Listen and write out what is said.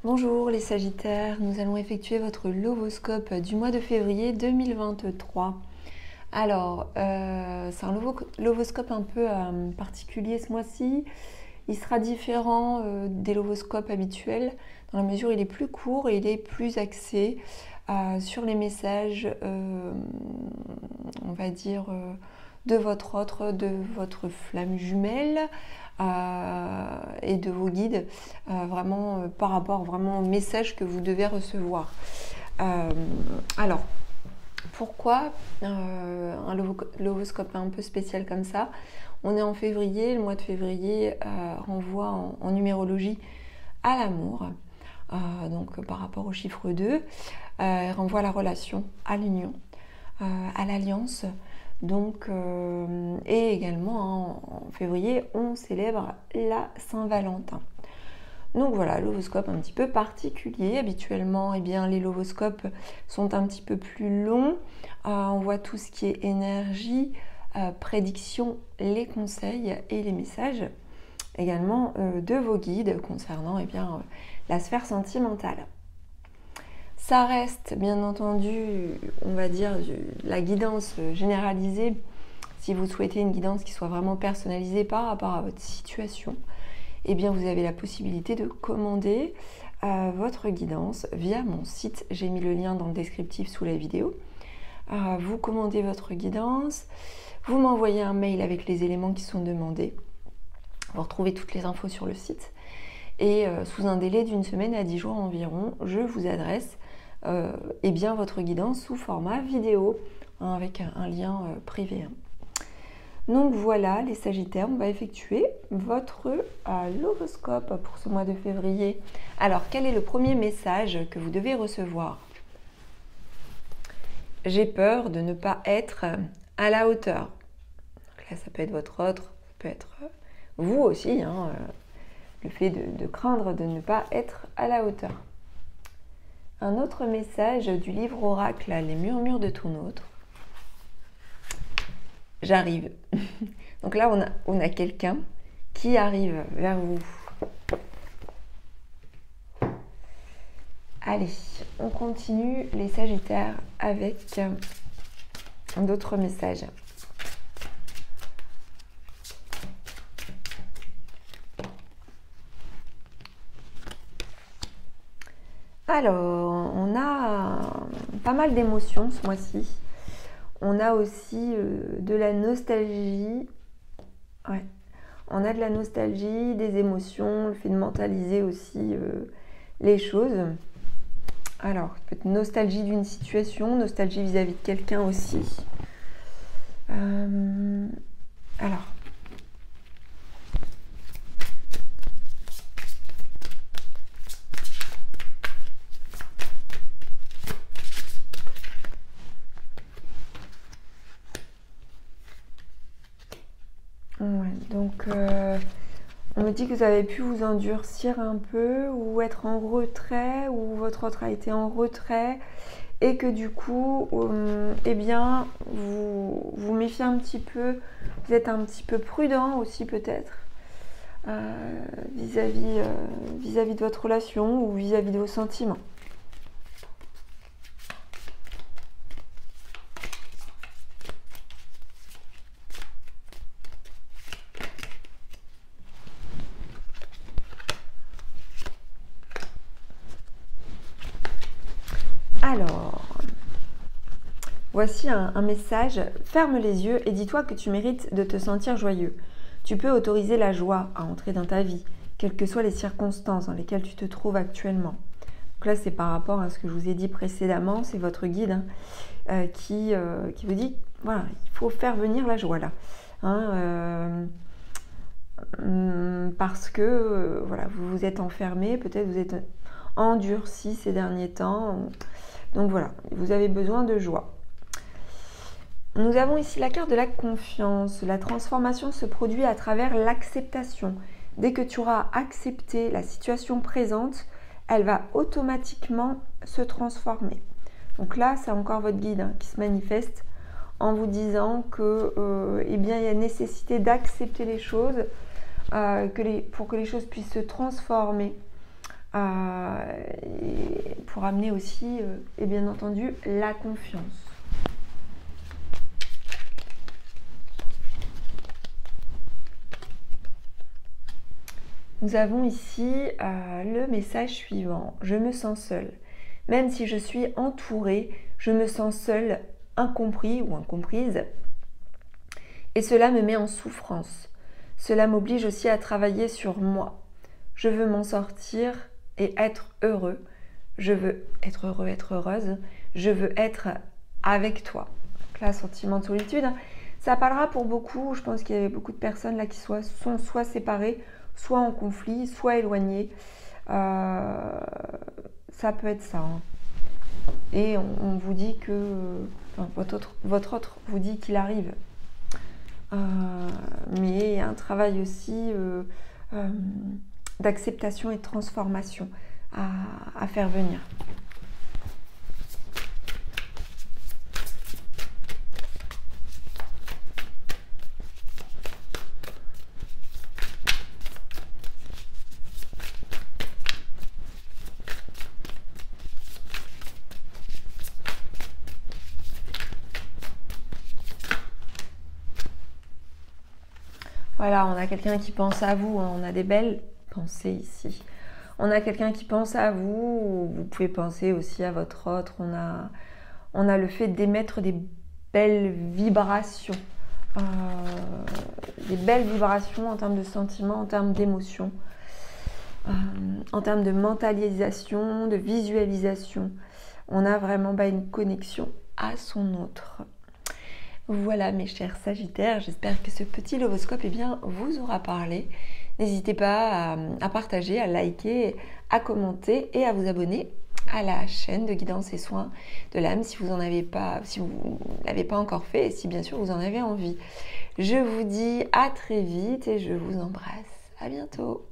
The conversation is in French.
Bonjour les Sagittaires, nous allons effectuer votre lovoscope du mois de février 2023. Alors, c'est un lovoscope un peu particulier ce mois-ci. Il sera différent des lovoscopes habituels dans la mesure où il est plus court et il est plus axé sur les messages, on va dire, de votre flamme jumelle et de vos guides, vraiment par rapport vraiment au message que vous devez recevoir. Alors, pourquoi un lovoscope un peu spécial comme ça? On est en février, le mois de février renvoie en numérologie à l'amour, donc par rapport au chiffre 2, renvoie à la relation, à l'union, à l'alliance. Donc, et également en février, on célèbre la Saint-Valentin. Donc voilà, lovoscope un petit peu particulier. Habituellement, eh bien, les lovoscopes sont un petit peu plus longs. On voit tout ce qui est énergie, prédiction, les conseils et les messages également de vos guides concernant eh bien, la sphère sentimentale. Ça reste bien entendu, on va dire, la guidance généralisée si vous souhaitez une guidance qui soit vraiment personnalisée par rapport à votre situation. Eh bien, vous avez la possibilité de commander votre guidance via mon site. J'ai mis le lien dans le descriptif sous la vidéo. Vous commandez votre guidance, vous m'envoyez un mail avec les éléments qui sont demandés. Vous retrouvez toutes les infos sur le site. Et sous un délai d'une semaine à 10 jours environ, je vous adresse eh bien, votre guidance sous format vidéo, hein, avec un lien privé. Donc voilà les Sagittaires, on va effectuer votre lovoscope pour ce mois de février. Alors quel est le premier message que vous devez recevoir? J'ai peur de ne pas être à la hauteur. Donc là ça peut être votre autre, ça peut être vous aussi, hein, le fait de craindre de ne pas être à la hauteur. Un autre message du livre Oracle, les murmures de ton autre. J'arrive. Donc là, on a quelqu'un qui arrive vers vous. Allez, on continue les Sagittaires avec d'autres messages. Alors, on a pas mal d'émotions ce mois-ci. On a aussi de la nostalgie. Ouais. On a de la nostalgie, des émotions, le fait de mentaliser aussi les choses. Alors, peut-être nostalgie d'une situation, nostalgie vis-à-vis de quelqu'un aussi. Alors. Ouais, donc on me dit que vous avez pu vous endurcir un peu ou être en retrait ou votre autre a été en retrait et que du coup, eh bien, vous méfiez un petit peu, vous êtes un petit peu prudent aussi peut-être vis-à-vis de votre relation ou vis-à-vis de vos sentiments. Alors, voici un message. Ferme les yeux et dis-toi que tu mérites de te sentir joyeux. Tu peux autoriser la joie à entrer dans ta vie, quelles que soient les circonstances dans lesquelles tu te trouves actuellement. Donc là, c'est par rapport à ce que je vous ai dit précédemment. C'est votre guide qui vous dit, voilà, il faut faire venir la joie là. Hein, parce que voilà, vous vous êtes enfermé, peut-être vous êtes endurci ces derniers temps. Donc voilà, vous avez besoin de joie. Nous avons ici la carte de la confiance. La transformation se produit à travers l'acceptation. Dès que tu auras accepté la situation présente, elle va automatiquement se transformer. Donc là, c'est encore votre guide qui se manifeste en vous disant que eh bien, il y a nécessité d'accepter les choses pour que les choses puissent se transformer pour amener aussi, et bien entendu, la confiance. Nous avons ici le message suivant. Je me sens seule. Même si je suis entourée, je me sens seule, incompris ou incomprise. Et cela me met en souffrance. Cela m'oblige aussi à travailler sur moi. Je veux m'en sortir et être heureux. Je veux être heureux, être heureuse. Je veux être avec toi. Donc là, sentiment de solitude. Ça parlera pour beaucoup. Je pense qu'il y avait beaucoup de personnes là qui sont soit séparées, soit en conflit, soit éloignées. Ça peut être ça. Hein. Et on vous dit que... Enfin, votre autre vous dit qu'il arrive. Mais il y a un travail aussi d'acceptation et de transformation à faire venir. Voilà, on a quelqu'un qui pense à vous, hein. On a des belles pensées ici. On a quelqu'un qui pense à vous, vous pouvez penser aussi à votre autre. On a le fait d'émettre des belles vibrations. Des belles vibrations en termes de sentiments, en termes d'émotions, en termes de mentalisation, de visualisation. On a vraiment une connexion à son autre. Voilà mes chers Sagittaires, j'espère que ce petit horoscope vous aura parlé. N'hésitez pas à partager, à liker, à commenter et à vous abonner à la chaîne de guidance et soins de l'âme si vous ne l'avez pas encore fait et si bien sûr vous en avez envie. Je vous dis à très vite et je vous embrasse. À bientôt.